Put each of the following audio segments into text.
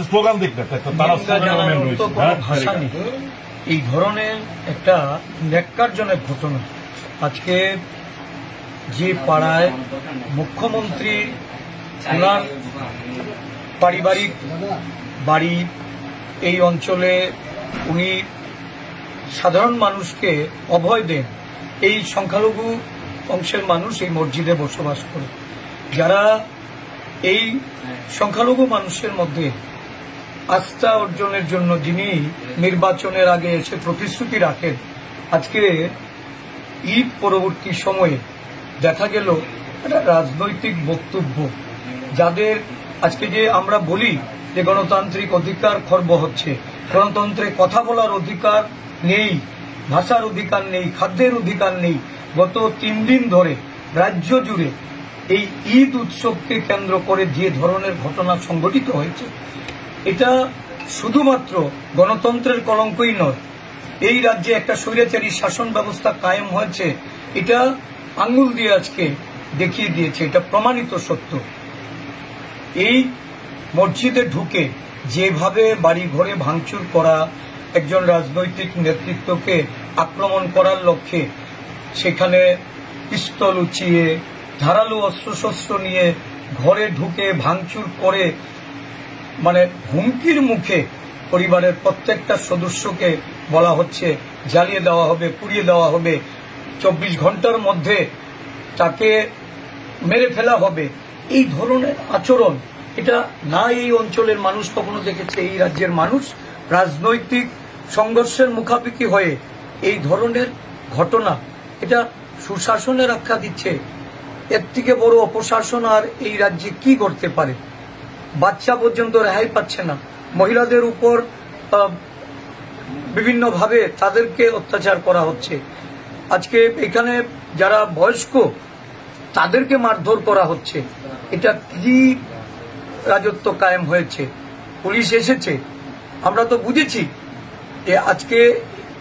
Slogan দেখতে এই ধরনের একটা ন্যাক্কারজনক ঘটনা। আজকে যে পাড়ায় মুখ্যমন্ত্রী ওনার পারিবারিক বাড়ি, এই অঞ্চলে উনি সাধারণ মানুষকে অভয় দেন, এই সংখ্যালঘু অংশের মানুষ এই মসজিদে বসবাস করে। যারা এই সংখ্যালঘু মানুষের মধ্যে আস্থা অর্জনের জন্য যিনি নির্বাচনের আগে এসে প্রতিশ্রুতি রাখেন, আজকে ঈদ পরবর্তী সময়ে দেখা গেল একটা রাজনৈতিক বক্তব্য, যাদের আজকে যে আমরা বলি যে গণতান্ত্রিক অধিকার খর্ব হচ্ছে, গণতন্ত্রে কথা বলার অধিকার নেই, ভাষার অধিকার নেই, খাদ্যের অধিকার নেই। গত 3 দিন ধরে রাজ্য জুড়ে এই ঈদ উৎসবকে কেন্দ্র করে যে ধরনের ঘটনা সংঘটিত হয়েছে, এটা শুধুমাত্র গণতন্ত্রের কলঙ্কই নয়, এই রাজ্যে একটা স্বৈরাচারী শাসন ব্যবস্থা কায়েম হয়েছে, এটা আঙ্গুল দিয়ে আজকে দেখিয়ে দিয়েছে, এটা প্রমাণিত সত্য। এই মসজিদে ঢুকে যেভাবে বাড়ি ঘরে ভাঙচুর করা, একজন রাজনৈতিক নেতৃত্বকে আক্রমণ করার লক্ষ্যে সেখানে পিস্তল উঁচিয়ে ধারালো অস্ত্রশস্ত্র নিয়ে ঘরে ঢুকে ভাঙচুর করে, মানে হুমকির মুখে পরিবারের প্রত্যেকটা সদস্যকে বলা হচ্ছে জ্বালিয়ে দেওয়া হবে, পুড়িয়ে দেওয়া হবে, 24 ঘন্টার মধ্যে তাকে মেরে ফেলা হবে। এই ধরনের আচরণ এটা না এই অঞ্চলের মানুষ কখনো দেখেছে। এই রাজ্যের মানুষ রাজনৈতিক সংঘর্ষের মুখাপেক্ষি হয়ে এই ধরনের ঘটনা, এটা সুশাসনের আখ্যা দিচ্ছে। এর থেকে বড় অপশাসন আর এই রাজ্যে কি করতে পারে? বাচ্চা পর্যন্ত রেহাই পাচ্ছে না, মহিলাদের উপর বিভিন্নভাবে তাদেরকে অত্যাচার করা হচ্ছে। আজকে এখানে যারা বয়স্ক তাদেরকে মারধর করা হচ্ছে। এটা কি রাজত্ব কায়েম হয়েছে? পুলিশ এসেছে, আমরা তো বুঝেছি যে আজকে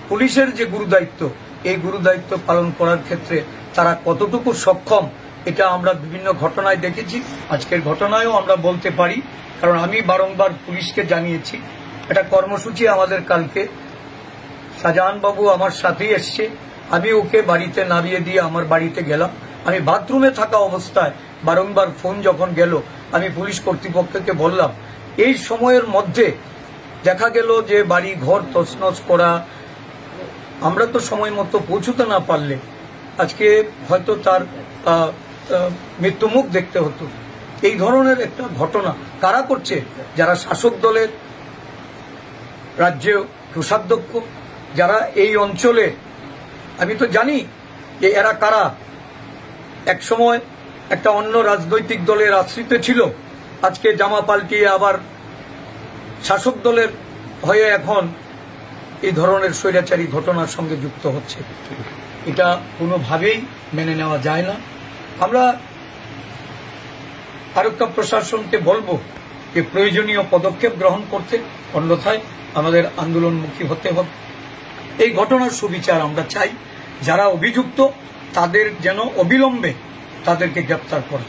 পুলিশের যে গুরুদায়িত্ব, এই গুরুদায়িত্ব পালন করার ক্ষেত্রে তারা কতটুকু সক্ষম, এটা আমরা বিভিন্ন ঘটনায় দেখেছি। আজকের ঘটনায়ও আমরা বলতে পারি, কারণ আমি বারংবার পুলিশকে জানিয়েছি। একটা কর্মসূচি আমাদের কালকে, শাহজাহান বাবু আমার সাথেই এসছে, আমি ওকে বাড়িতে নামিয়ে দিয়ে আমার বাড়িতে গেলাম। আমি বাথরুমে থাকা অবস্থায় বারংবার ফোন যখন গেল, আমি পুলিশ কর্তৃপক্ষকে বললাম, এই সময়ের মধ্যে দেখা গেল যে বাড়ি ঘর তছনছ করা, আমরা তো সময় মতো পৌঁছতে না পারলে আজকে হয়তো তার মৃত্যুমুখ দেখতে হতো। এই ধরনের একটা ঘটনা কারা করছে? যারা শাসক দলের রাজ্যে কোষাধ্যক্ষ, যারা এই অঞ্চলে, আমি তো জানি যে এরা কারা। একসময় একটা অন্য রাজনৈতিক দলের আশ্রিত ছিল, আজকে জামা পাল্টিয়ে আবার শাসক দলের হয়ে এখন এই ধরনের স্বৈরাচারী ঘটনার সঙ্গে যুক্ত হচ্ছে। এটা কোনোভাবেই মেনে নেওয়া যায় না। আমরা আরক্ষা প্রশাসনকে বলবো যে প্রয়োজনীয় পদক্ষেপ গ্রহণ করতে, অন্যথায় আমাদের আন্দোলনমুখী হতে হবে। এই ঘটনার সুবিচার আমরা চাই। যারা অভিযুক্ত তাদের যেন অবিলম্বে তাদেরকে গ্রেপ্তার করে।